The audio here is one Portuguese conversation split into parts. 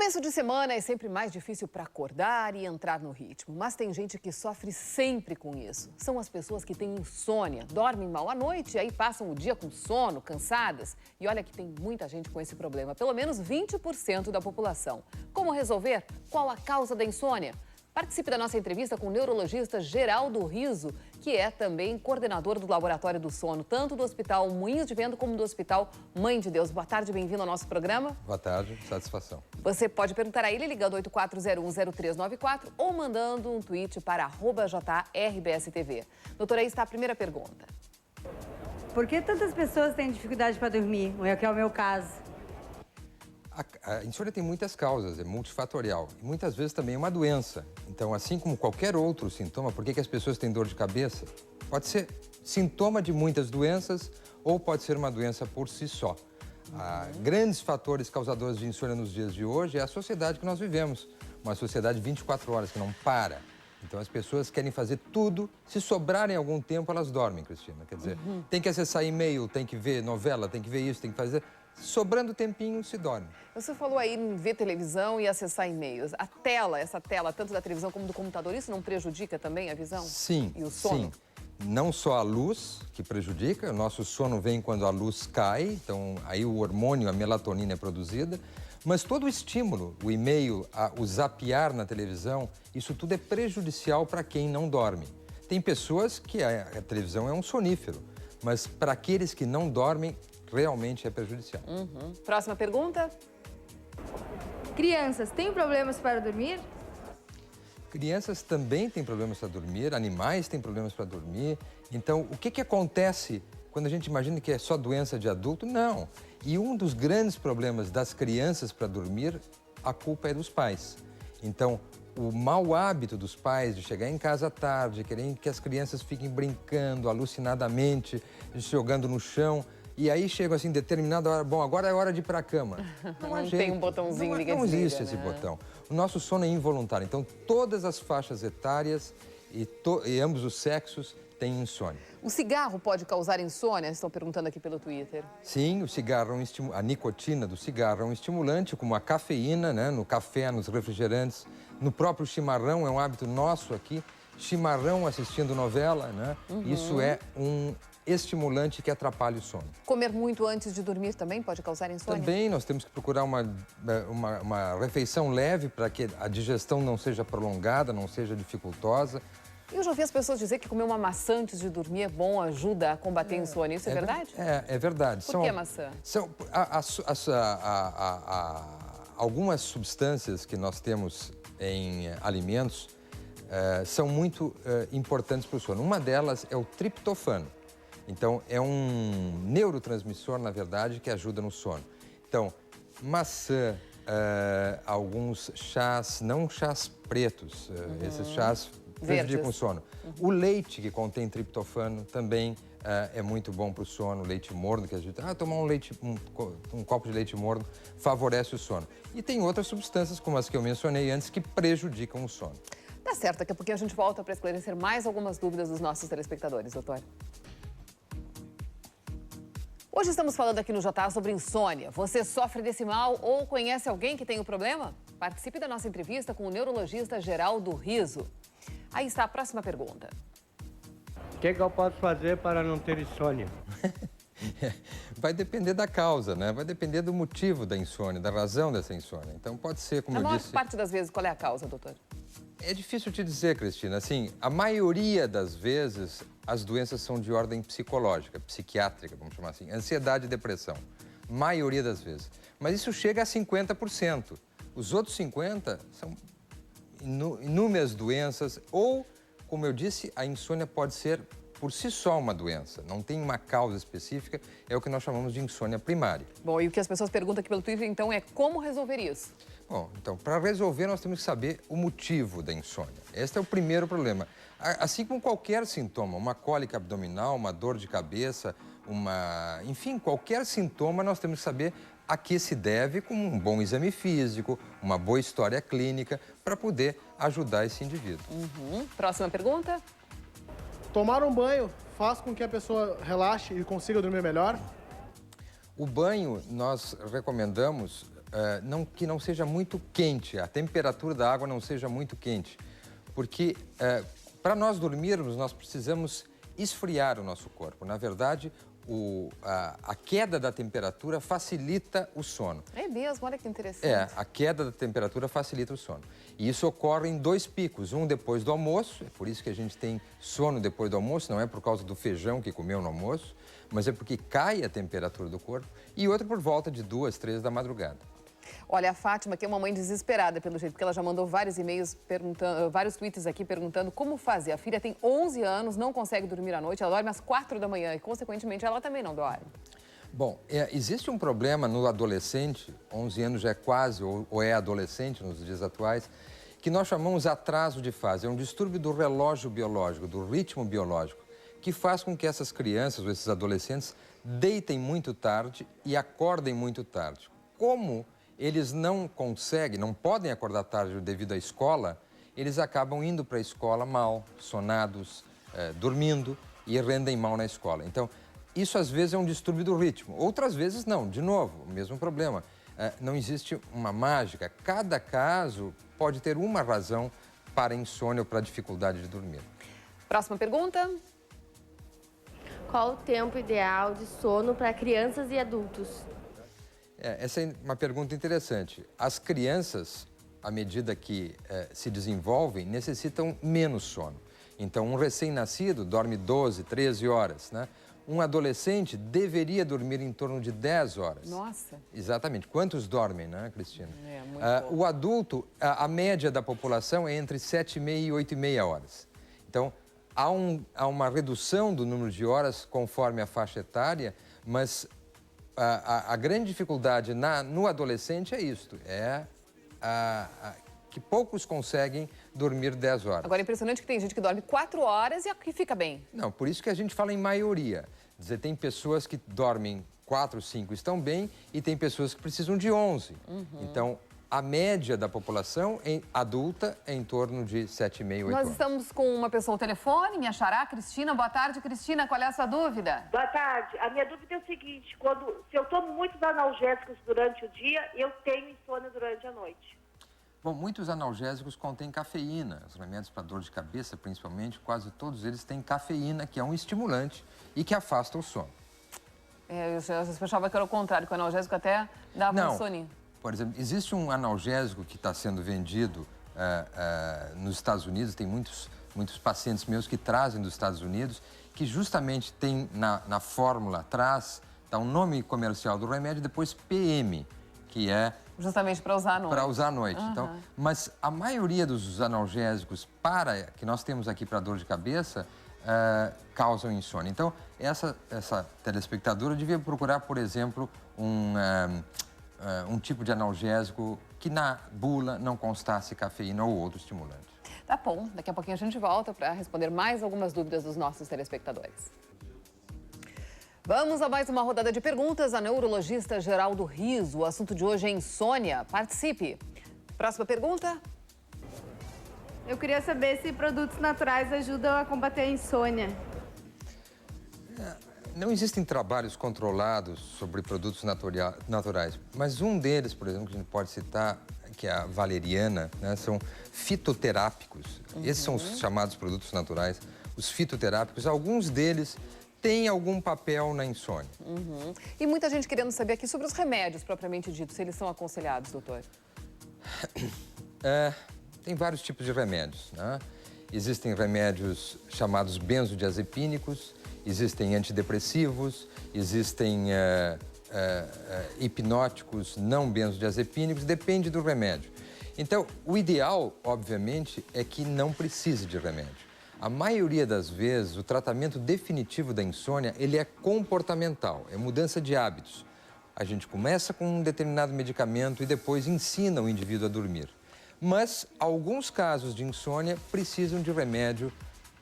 Começo de semana é sempre mais difícil para acordar e entrar no ritmo, mas tem gente que sofre sempre com isso. São as pessoas que têm insônia, dormem mal à noite e aí passam o dia com sono, cansadas. E olha que tem muita gente com esse problema, pelo menos 20% da população. Como resolver? Qual a causa da insônia? Participe da nossa entrevista com o neurologista Geraldo Riso, que é também coordenador do Laboratório do Sono, tanto do Hospital Moinhos de Vento como do Hospital Mãe de Deus. Boa tarde, bem-vindo ao nosso programa. Boa tarde, satisfação. Você pode perguntar a ele ligando 84010394 ou mandando um tweet para @jrbstv. Doutora, aí está a primeira pergunta. Por que tantas pessoas têm dificuldade para dormir? Que é o meu caso. A insônia tem muitas causas, é multifatorial e muitas vezes também é uma doença. Então, assim como qualquer outro sintoma, por que as pessoas têm dor de cabeça? Pode ser sintoma de muitas doenças ou pode ser uma doença por si só. Grandes fatores causadores de insônia nos dias de hoje é a sociedade que nós vivemos, uma sociedade 24 horas que não para. Então, as pessoas querem fazer tudo, se sobrarem algum tempo, elas dormem, Cristina. Quer dizer, tem que acessar e-mail, tem que ver novela, tem que ver isso, tem que fazer... Sobrando tempinho, se dorme. Você falou aí em ver televisão e acessar e-mails. A tela, essa tela, tanto da televisão como do computador, isso não prejudica também a visão? Sim, e o sono? Sim. Não só a luz que prejudica, o nosso sono vem quando a luz cai, então aí o hormônio, a melatonina é produzida, mas todo o estímulo, o e-mail, o zapear na televisão, isso tudo é prejudicial para quem não dorme. Tem pessoas que a televisão é um sonífero, mas para aqueles que não dormem, realmente é prejudicial. Próxima pergunta. Crianças têm problemas para dormir? Crianças também têm problemas para dormir, animais têm problemas para dormir. Então, o que acontece quando a gente imagina que é só doença de adulto? Não. E um dos grandes problemas das crianças para dormir, a culpa é dos pais. Então, o mau hábito dos pais de chegar em casa à tarde, querendo que as crianças fiquem brincando alucinadamente, jogando no chão. E aí chega assim, determinada hora, bom, agora é hora de ir para a cama. Não tem um botãozinho, liga e Não desliga, existe esse né? botão. O nosso sono é involuntário. Então, todas as faixas etárias e ambos os sexos têm insônia. O cigarro pode causar insônia? Estão perguntando aqui pelo Twitter. Sim, o cigarro a nicotina do cigarro é um estimulante, como a cafeína, né, no café, nos refrigerantes, no próprio chimarrão, é um hábito nosso aqui. Chimarrão assistindo novela, né? Isso é um estimulante que atrapalha o sono. Comer muito antes de dormir também pode causar insônia? Também nós temos que procurar uma refeição leve para que a digestão não seja prolongada, não seja dificultosa. Eu já ouvi as pessoas dizer que comer uma maçã antes de dormir é bom, ajuda a combater a insônia. Isso é verdade? É verdade. Por que a maçã? Algumas substâncias que nós temos em alimentos são muito importantes para o sono. Uma delas é o triptofano. Então, é um neurotransmissor, na verdade, que ajuda no sono. Então, maçã, alguns chás, não chás pretos, esses chás prejudicam o sono. O leite que contém triptofano também é muito bom para o sono. Leite morno, que a gente... tomar um copo de leite morno favorece o sono. E tem outras substâncias, como as que eu mencionei antes, que prejudicam o sono. Tá certo, daqui a pouquinho a gente volta para esclarecer mais algumas dúvidas dos nossos telespectadores, doutor. Hoje estamos falando aqui no JA sobre insônia. Você sofre desse mal ou conhece alguém que tem o problema? Participe da nossa entrevista com o neurologista Geraldo Riso. Aí está a próxima pergunta. O que eu posso fazer para não ter insônia? Vai depender da causa, né? Vai depender do motivo da insônia, da razão dessa insônia. Então, pode ser, como eu disse... A maior parte das vezes, qual é a causa, doutor? É difícil te dizer, Cristina. Assim, a maioria das vezes, as doenças são de ordem psicológica, psiquiátrica, vamos chamar assim. Ansiedade e depressão. Maioria das vezes. Mas isso chega a 50%. Os outros 50% são inúmeras doenças ou, como eu disse, a insônia pode ser por si só uma doença. Não tem uma causa específica, é o que nós chamamos de insônia primária. Bom, e o que as pessoas perguntam aqui pelo Twitter, então, é como resolver isso? Bom, então, para resolver, nós temos que saber o motivo da insônia. Este é o primeiro problema. Assim como qualquer sintoma, uma cólica abdominal, uma dor de cabeça, enfim, qualquer sintoma, nós temos que saber a que se deve com um bom exame físico, uma boa história clínica, para poder ajudar esse indivíduo. Próxima pergunta. Tomar um banho faz com que a pessoa relaxe e consiga dormir melhor? O banho, nós recomendamos que não seja muito quente, a temperatura da água não seja muito quente, porque para nós dormirmos nós precisamos esfriar o nosso corpo. Na verdade, a queda da temperatura facilita o sono. É mesmo, olha que interessante. A queda da temperatura facilita o sono. E isso ocorre em 2 picos, um depois do almoço, é por isso que a gente tem sono depois do almoço, não é por causa do feijão que comeu no almoço, mas é porque cai a temperatura do corpo, e outro por volta de 2, 3 da madrugada. Olha, a Fátima, que é uma mãe desesperada pelo jeito, porque ela já mandou vários e-mails, vários tweets aqui perguntando como fazer. A filha tem 11 anos, não consegue dormir à noite, ela dorme às 4 da manhã e, consequentemente, ela também não dorme. Bom, existe um problema no adolescente, 11 anos já é quase, ou é adolescente nos dias atuais, que nós chamamos atraso de fase. É um distúrbio do relógio biológico, do ritmo biológico, que faz com que essas crianças ou esses adolescentes deitem muito tarde e acordem muito tarde. Como eles não podem acordar tarde devido à escola, eles acabam indo para a escola mal, sonados, dormindo e rendem mal na escola. Então, isso às vezes é um distúrbio do ritmo, outras vezes não, de novo, o mesmo problema. Não existe uma mágica, cada caso pode ter uma razão para insônia ou para dificuldade de dormir. Próxima pergunta. Qual o tempo ideal de sono para crianças e adultos? Essa é uma pergunta interessante. As crianças, à medida que se desenvolvem, necessitam menos sono. Então, um recém-nascido dorme 12, 13 horas, né? Um adolescente deveria dormir em torno de 10 horas. Nossa! Exatamente. Quantos dormem, né, Cristina? Muito pouco. O adulto, a média da população é entre 7,5 e 8,5 horas. Então, há uma redução do número de horas conforme a faixa etária, mas a grande dificuldade no adolescente é isto, que poucos conseguem dormir 10 horas. Agora, é impressionante que tem gente que dorme 4 horas e que fica bem. Não, por isso que a gente fala em maioria. Quer dizer, tem pessoas que dormem 4, 5 estão bem e tem pessoas que precisam de 11. Então, a média da população adulta é em torno de 7,5, 8 horas. Nós estamos com uma pessoa ao telefone, minha xará, Cristina. Boa tarde, Cristina. Qual é a sua dúvida? Boa tarde. A minha dúvida é o seguinte, se eu tomo muitos analgésicos durante o dia, eu tenho insônia durante a noite. Bom, muitos analgésicos contêm cafeína. Os remédios para dor de cabeça, principalmente, quase todos eles têm cafeína, que é um estimulante e que afasta o sono. Eu achava que era o contrário, que o analgésico até dava um soninho. Por exemplo, existe um analgésico que está sendo vendido nos Estados Unidos, tem muitos pacientes meus que trazem dos Estados Unidos, que justamente tem na fórmula atrás, dá um nome comercial do remédio, depois PM, que é... Justamente para usar à noite. Para usar à noite. Então, mas a maioria dos analgésicos que nós temos aqui para dor de cabeça causam insônia. Então, essa telespectadora devia procurar, por exemplo, um tipo de analgésico que na bula não constasse cafeína ou outro estimulante. Tá bom, daqui a pouquinho a gente volta para responder mais algumas dúvidas dos nossos telespectadores. Vamos a mais uma rodada de perguntas. A neurologista Geraldo Riso. O assunto de hoje é insônia. Participe. Próxima pergunta. Eu queria saber se produtos naturais ajudam a combater a insônia. Não existem trabalhos controlados sobre produtos naturais, mas um deles, por exemplo, que a gente pode citar, que é a valeriana, né, são fitoterápicos. Esses são os chamados produtos naturais. Os fitoterápicos, alguns deles têm algum papel na insônia. E muita gente querendo saber aqui sobre os remédios propriamente dito, se eles são aconselhados, doutor. Tem vários tipos de remédios, né? Existem remédios chamados benzodiazepínicos, existem antidepressivos, existem hipnóticos não benzodiazepínicos, depende do remédio. Então, o ideal, obviamente, é que não precise de remédio. A maioria das vezes, o tratamento definitivo da insônia, ele é comportamental, é mudança de hábitos. A gente começa com um determinado medicamento e depois ensina o indivíduo a dormir. Mas alguns casos de insônia precisam de remédio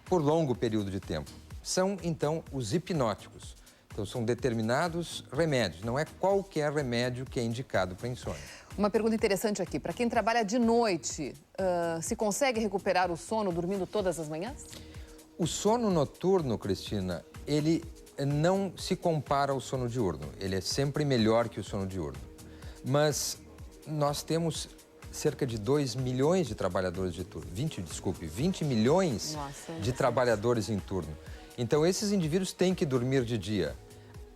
por longo período de tempo. São, então, os hipnóticos. Então, são determinados remédios, não é qualquer remédio que é indicado para insônia. Uma pergunta interessante aqui. Para quem trabalha de noite, se consegue recuperar o sono dormindo todas as manhãs? O sono noturno, Cristina, ele não se compara ao sono diurno. Ele é sempre melhor que o sono diurno. Mas nós temos cerca de 2 milhões de trabalhadores de turno. 20 milhões de trabalhadores em turno. Então, esses indivíduos têm que dormir de dia.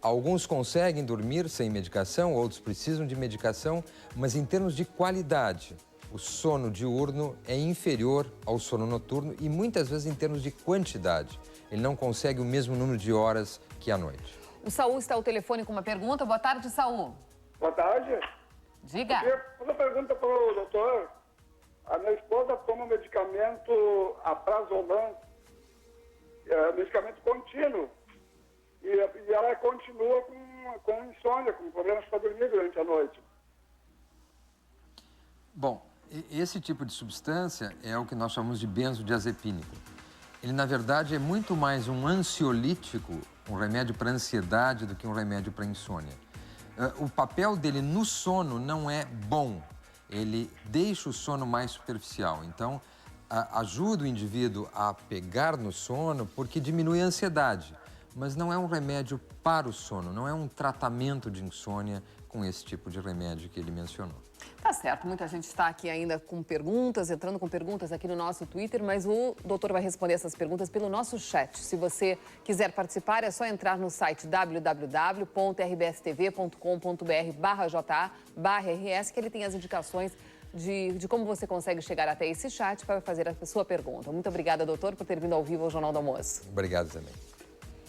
Alguns conseguem dormir sem medicação, outros precisam de medicação, mas em termos de qualidade, o sono diurno é inferior ao sono noturno e muitas vezes em termos de quantidade. Ele não consegue o mesmo número de horas que à noite. O Saul está ao telefone com uma pergunta. Boa tarde, Saul. Boa tarde. Diga. Eu queria fazer uma pergunta para o doutor. A minha esposa toma medicamento Aprazolam, medicamento contínuo, e ela continua com insônia, com problemas para dormir durante a noite. Bom, esse tipo de substância é o que nós chamamos de benzodiazepínico. Ele, na verdade, é muito mais um ansiolítico, um remédio para ansiedade, do que um remédio para insônia. O papel dele no sono não é bom. Ele deixa o sono mais superficial. Então, ajuda o indivíduo a pegar no sono porque diminui a ansiedade. Mas não é um remédio para o sono, não é um tratamento de insônia com esse tipo de remédio que ele mencionou. Tá certo, muita gente está aqui ainda com perguntas, entrando com perguntas aqui no nosso Twitter, mas o doutor vai responder essas perguntas pelo nosso chat. Se você quiser participar, é só entrar no site www.rbstv.com.br/ja/rs, que ele tem as indicações de como você consegue chegar até esse chat para fazer a sua pergunta. Muito obrigada, doutor, por ter vindo ao vivo ao Jornal do Almoço. Obrigado também.